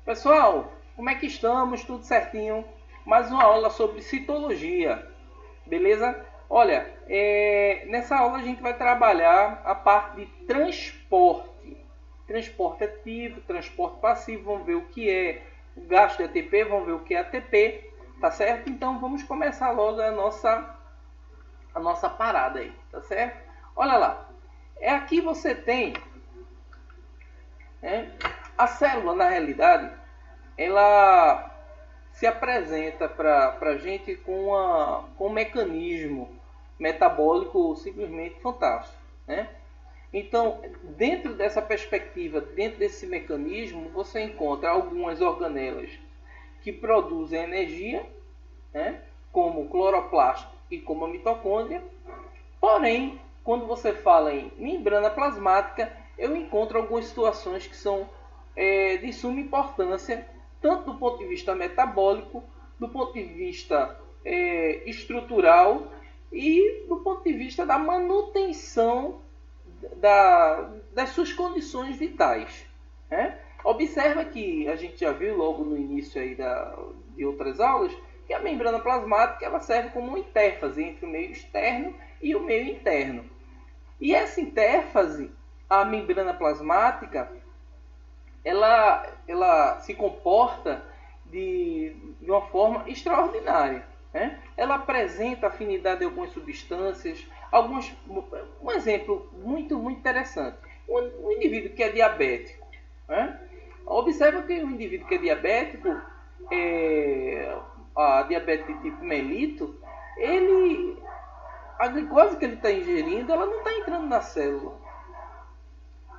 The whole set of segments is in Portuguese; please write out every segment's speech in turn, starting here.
Pessoal, como é que estamos? Tudo certinho? Mais uma aula sobre citologia, beleza? Olha, nessa aula a gente vai trabalhar a parte de transporte. Transporte ativo, transporte passivo, vamos ver o que é o gasto de ATP, vamos ver o que é ATP, tá certo? Então vamos começar logo a nossa parada aí, tá certo? Olha lá, aqui você tem, né, a célula na realidade, ela se apresenta para a gente com um mecanismo metabólico simplesmente fantástico, né? Então, dentro dessa perspectiva, dentro desse mecanismo, você encontra algumas organelas que produzem energia, né? Como o cloroplasto e como a mitocôndria. Porém, quando você fala em membrana plasmática, eu encontro algumas situações que são de suma importância, tanto do ponto de vista metabólico, do ponto de vista estrutural e do ponto de vista da manutenção das suas condições vitais, né? Observa que a gente já viu logo no início aí de outras aulas que a membrana plasmática ela serve como uma interface entre o meio externo e o meio interno. E essa interface, a membrana plasmática, ela se comporta de uma forma extraordinária, né? Ela apresenta afinidade de algumas substâncias, um exemplo muito interessante. Um indivíduo que é diabético, né? Observa que o indivíduo que é diabético, a diabetes de tipo melito, a glicose que ele está ingerindo, ela não está entrando na célula.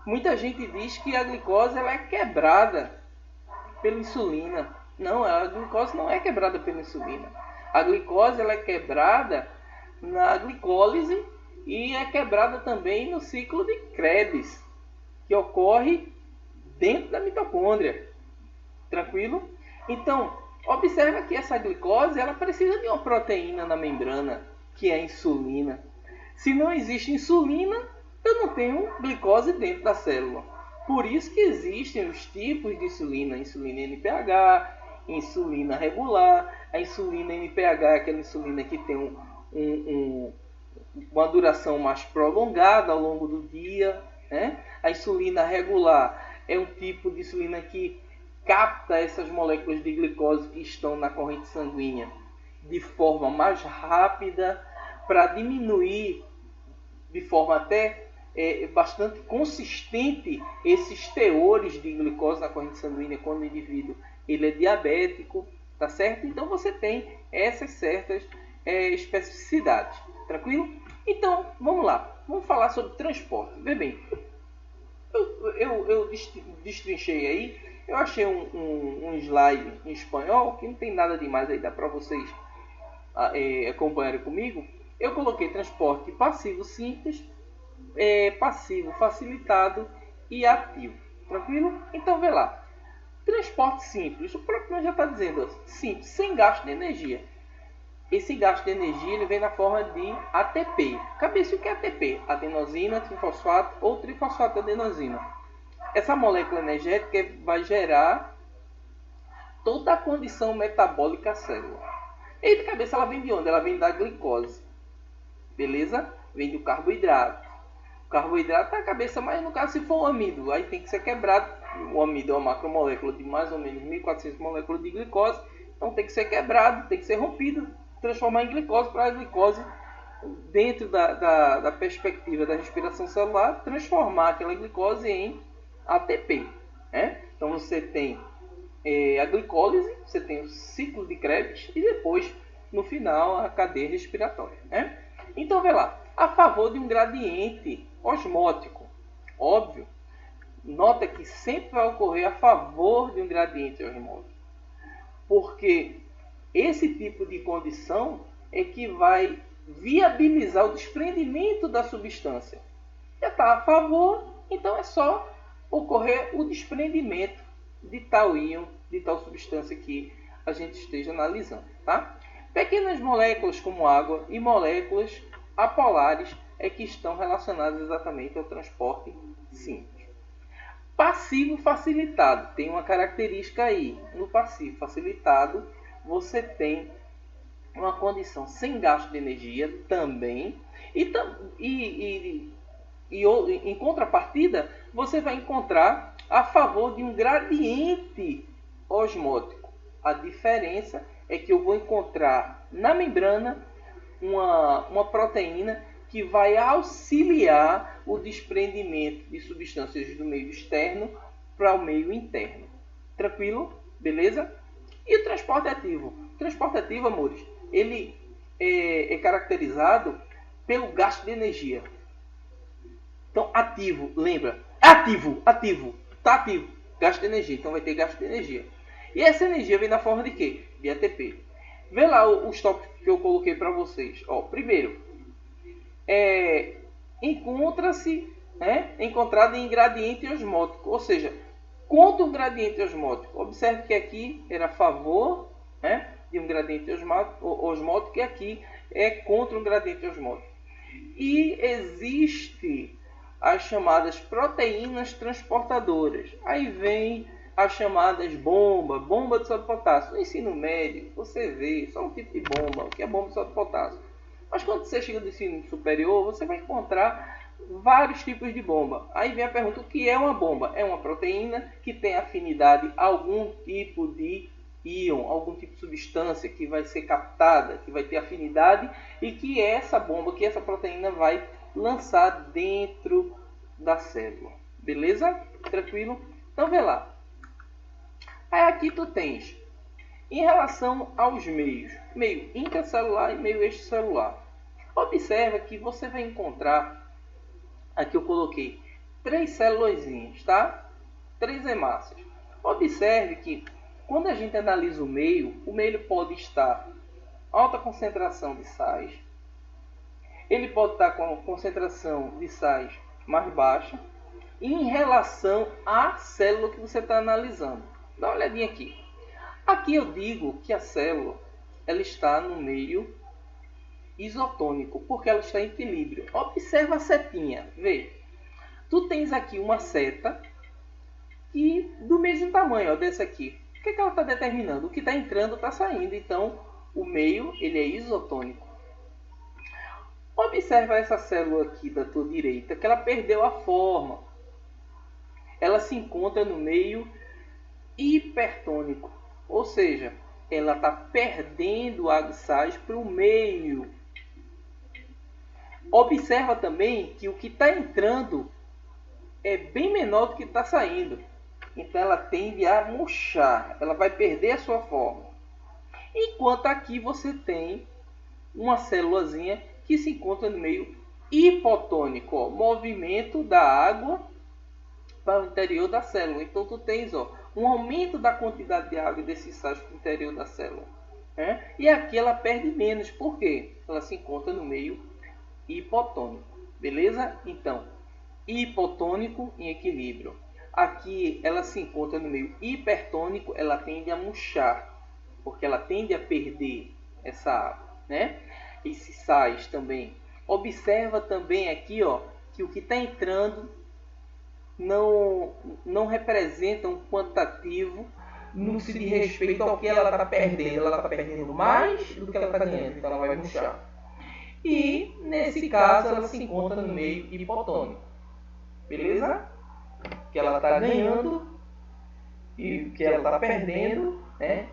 Muita gente diz que a glicose ela é quebrada pela insulina. Não, a glicose não é quebrada pela insulina. A glicose ela é quebrada na glicólise e é quebrada também no ciclo de Krebs, que ocorre dentro da mitocôndria. Tranquilo? Então, observa que essa glicose ela precisa de uma proteína na membrana, que é a insulina. Se não existe insulina, eu não tenho glicose dentro da célula. Por isso que existem os tipos de insulina. Insulina NPH, insulina regular. A insulina NPH é aquela insulina que tem uma duração mais prolongada ao longo do dia, né? A insulina regular é um tipo de insulina que capta essas moléculas de glicose que estão na corrente sanguínea de forma mais rápida para diminuir de forma até bastante consistente esses teores de glicose na corrente sanguínea quando o indivíduo ele é diabético, tá certo? Então você tem essas certas especificidades, tranquilo? Então vamos lá, vamos falar sobre transporte. Vê bem, eu destrinchei aí, eu achei um slide em espanhol que não tem nada demais aí, dá para vocês acompanharem comigo. Eu coloquei transporte passivo simples, passivo facilitado e ativo. Tranquilo? Então vê lá. Transporte simples. O próprio nome já está dizendo simples, sem gasto de energia. Esse gasto de energia ele vem na forma de ATP. Cabeça o que é ATP? Adenosina, trifosfato ou trifosfato de adenosina. Essa molécula energética vai gerar toda a condição metabólica à célula. E de cabeça ela vem de onde? Ela vem da glicose. Beleza? Vem do carboidrato. O carboidrato é a cabeça, mas no caso se for o amido, aí tem que ser quebrado. O amido é uma macromolécula de mais ou menos 1.400 moléculas de glicose. Então tem que ser quebrado, tem que ser rompido, transformar em glicose para a glicose, dentro da perspectiva da respiração celular, transformar aquela glicose em ATP. Né? Então você tem a glicólise, você tem o ciclo de Krebs e depois, no final, a cadeia respiratória. Né? Então, vê lá, a favor de um gradiente osmótico, óbvio, nota que sempre vai ocorrer a favor de um gradiente osmótico, porque esse tipo de condição é que vai viabilizar o desprendimento da substância. Já está a favor, então é só ocorrer o desprendimento de tal íon, de tal substância que a gente esteja analisando. Tá? Pequenas moléculas como água e moléculas apolares é que estão relacionadas exatamente ao transporte simples. Passivo facilitado, tem uma característica aí. No passivo facilitado, você tem uma condição sem gasto de energia também. Em contrapartida, você vai encontrar a favor de um gradiente osmótico. A diferença é que eu vou encontrar na membrana uma proteína que vai auxiliar o desprendimento de substâncias do meio externo para o meio interno. Tranquilo? Beleza? E o transporte ativo? O transporte ativo, amores, ele é caracterizado pelo gasto de energia. Então, ativo, lembra? Ativo, tá ativo. Gasto de energia, então vai ter gasto de energia. E essa energia vem na forma de quê? De ATP. Vê lá os tópicos que eu coloquei para vocês. Primeiro, encontrado em gradiente osmótico, ou seja, contra o gradiente osmótico. Observe que aqui era a favor de um gradiente osmótico e aqui é contra um gradiente osmótico. E existe as chamadas proteínas transportadoras. Aí vem as chamadas bomba de sódio e potássio. No ensino médio, você vê só um tipo de bomba, o que é bomba de sódio e potássio. Mas quando você chega no ensino superior, você vai encontrar vários tipos de bomba. Aí vem a pergunta, o que é uma bomba? É uma proteína que tem afinidade a algum tipo de íon, algum tipo de substância que vai ser captada, que vai ter afinidade e que essa proteína vai lançar dentro da célula. Beleza? Tranquilo? Então vê lá. Aí aqui tu tens, em relação aos meios, meio intracelular e meio extracelular. Observa que você vai encontrar, aqui eu coloquei 3 célulazinhas, tá? 3 hemácias. Observe que quando a gente analisa o meio pode estar alta concentração de sais, ele pode estar com concentração de sais mais baixa em relação à célula que você está analisando. Dá uma olhadinha aqui. Aqui eu digo que a célula ela está no meio isotônico, porque ela está em equilíbrio. Observa a setinha, vê. Tu tens aqui uma seta que do mesmo tamanho dessa aqui. O que ela está determinando? O que está entrando está saindo. Então, o meio ele é isotônico. Observa essa célula aqui da tua direita, que ela perdeu a forma. Ela se encontra no meio hipertônico. Ou seja, ela está perdendo água e sais para o meio. Observa também que o que está entrando é bem menor do que está saindo. Então ela tende a murchar, ela vai perder a sua forma. Enquanto aqui você tem uma célulazinha que se encontra no meio hipotônico, movimento da água para o interior da célula. Então tu tens um aumento da quantidade de água desses sais para o interior da célula. E aqui ela perde menos, por quê? Ela se encontra no meio hipotônico. Beleza? Então, hipotônico em equilíbrio. Aqui ela se encontra no meio hipertônico, ela tende a murchar, porque ela tende a perder essa água, esses sais também. Observa também aqui, que o que está entrando não representa um quantitativo no que se diz respeito ao que ela está perdendo. Ela está perdendo mais do que ela está ganhando, então ela vai murchar. E nesse caso ela se encontra no meio hipotônico. Beleza? Que ela está ganhando e que ela está perdendo,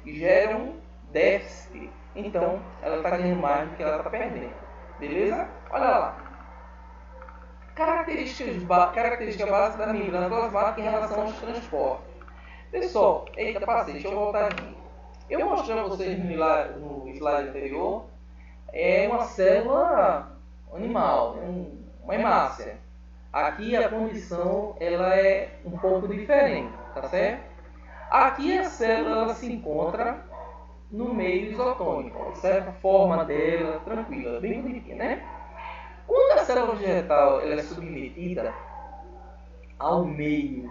gera um déficit. Então ela está ganhando mais do que ela está perdendo. Beleza? Olha lá. Características básicas da membrana plasmática em relação aos transportes. Pessoal, deixa eu voltar aqui. Eu mostrei para vocês no slide anterior, é uma célula animal, uma hemácia. Aqui a condição ela é um pouco diferente, tá certo? Aqui a célula ela se encontra no meio isotônico. Observe a forma dela, tranquila, bem bonitinha, Quando a célula vegetal ela é submetida ao meio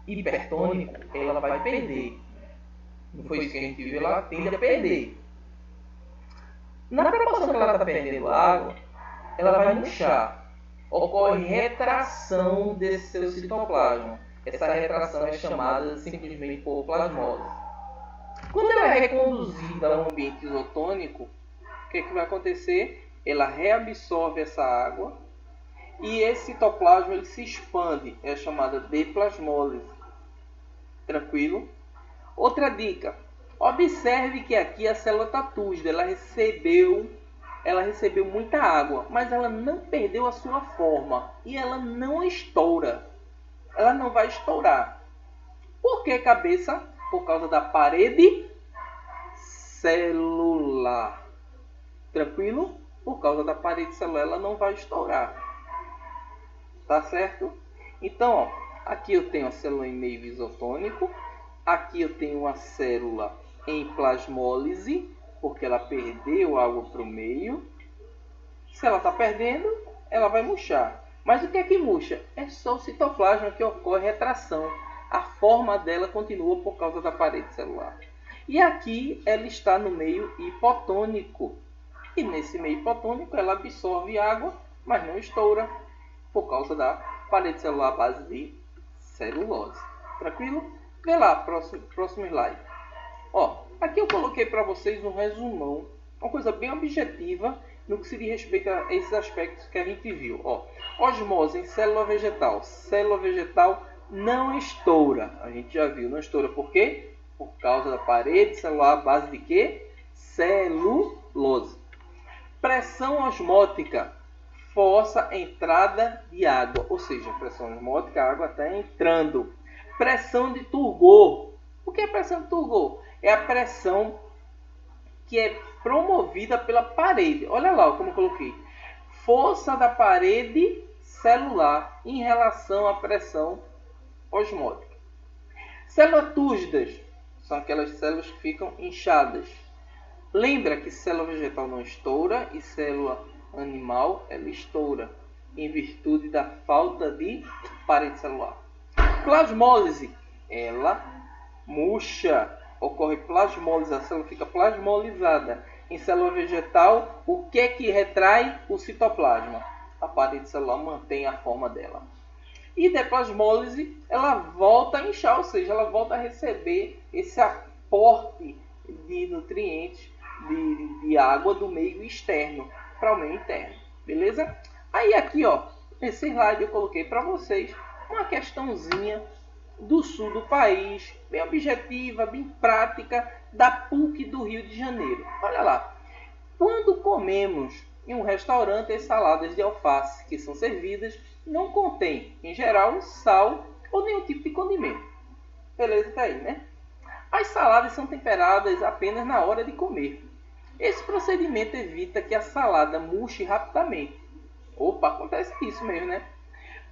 hipertônico, ela vai perder. Não foi isso que a gente viu? Ela tende a perder. Na proporção que ela está perdendo água, ela vai murchar. ocorre retração desse seu citoplasma. Essa retração é chamada simplesmente por plasmose. Quando ela é reconduzida a um ambiente isotônico, o que vai acontecer? Ela reabsorve essa água e esse citoplasma ele se expande. É chamada de plasmólise. Tranquilo? Outra dica. Observe que aqui a célula está túrgida. Ela recebeu muita água, mas ela não perdeu a sua forma. E ela não estoura. Ela não vai estourar. Por que cabeça? Por causa da parede celular. Tranquilo? Por causa da parede celular ela não vai estourar. Tá certo? Então, ó, aqui eu tenho a célula em meio isotônico. Aqui eu tenho uma célula em plasmólise, porque ela perdeu água para o meio. Se ela está perdendo, ela vai murchar. Mas o que é que murcha? É só o citoplasma que ocorre retração. A forma dela continua por causa da parede celular. E aqui ela está no meio hipotônico. E nesse meio hipotônico ela absorve água, mas não estoura, por causa da parede celular à base de celulose. Tranquilo? Vê lá, próximo slide. Ó, aqui eu coloquei para vocês um resumão, uma coisa bem objetiva no que se diz respeito a esses aspectos que a gente viu. Ó, osmose em célula vegetal. Célula vegetal não estoura. A gente já viu, não estoura por quê? Por causa da parede celular à base de quê? Celulose. Pressão osmótica força a entrada de água, ou seja, pressão osmótica, a água está entrando. Pressão de turgor. O que é pressão de turgor? É a pressão que é promovida pela parede. Olha lá como eu coloquei. Força da parede celular em relação à pressão osmótica. Células túrgidas são aquelas células que ficam inchadas. Lembra que célula vegetal não estoura e célula animal ela estoura em virtude da falta de parede celular. Plasmólise, ela murcha, ocorre plasmólise, a célula fica plasmolizada. Em célula vegetal, o que é que retrai o citoplasma? A parede celular mantém a forma dela. E de plasmólise, ela volta a inchar, ou seja, ela volta a receber esse aporte de nutrientes, de água do meio externo para o meio interno. Beleza? Aí aqui, ó, nesse slide eu coloquei para vocês uma questãozinha do sul do país, bem objetiva, bem prática, da PUC do Rio de Janeiro. Olha lá. Quando comemos em um restaurante as saladas de alface que são servidas, não contém, em geral, sal ou nenhum tipo de condimento. Beleza? Tá aí, né? As saladas são temperadas apenas na hora de comer. Esse procedimento evita que a salada murche rapidamente. Opa, acontece isso mesmo, né?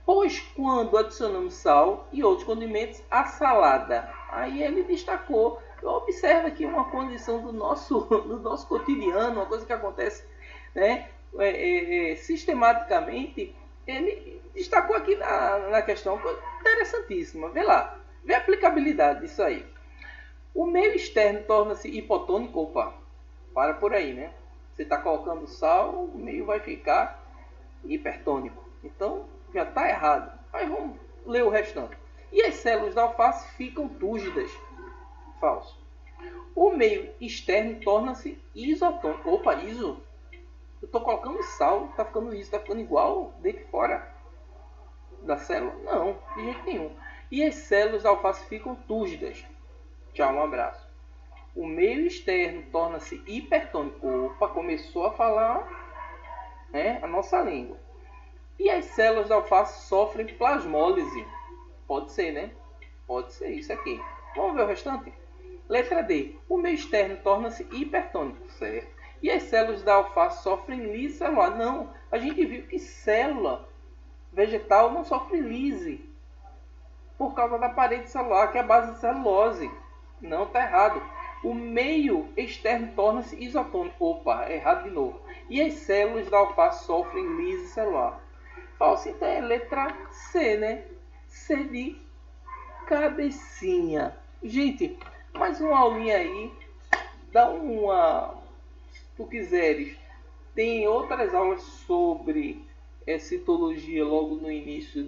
Pois quando adicionamos sal e outros condimentos à salada, aí ele destacou, observa aqui uma condição do nosso cotidiano, uma coisa que acontece, né, sistematicamente, ele destacou aqui na questão, interessantíssima. Vê lá, vê a aplicabilidade disso aí. O meio externo torna-se hipotônico, opa, para por aí, né? Você está colocando sal, o meio vai ficar hipertônico. Então, já está errado. Mas vamos ler o restante. E as células da alface ficam túrgidas. Falso. O meio externo torna-se isotônico. Opa, iso. Eu estou colocando sal, está ficando isso, está ficando igual dentro e fora da célula? Não, de jeito nenhum. E as células da alface ficam túrgidas. Tchau, um abraço. O meio externo torna-se hipertônico. Opa, começou a falar, né, a nossa língua. E as células da alface sofrem plasmólise. Pode ser, né? Pode ser isso aqui. Vamos ver o restante? Letra D. O meio externo torna-se hipertônico, certo? E as células da alface sofrem lise celular. Não, a gente viu que célula vegetal não sofre lise por causa da parede celular, que é a base de celulose. Não, está errado. O meio externo torna-se isotônico. Opa, errado de novo. E as células da alface sofrem lise celular. Falso, então é letra C, né? C de cabecinha. Gente, mais uma aulinha aí. Dá uma... Se tu quiseres, tem outras aulas sobre citologia logo no início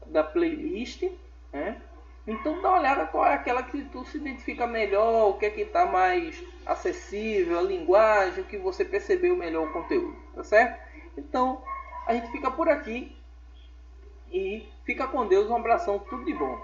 da playlist, né? Então dá uma olhada qual é aquela que tu se identifica melhor, o que é que está mais acessível, a linguagem, o que você percebeu melhor o conteúdo, tá certo? Então a gente fica por aqui e fica com Deus, um abração, tudo de bom.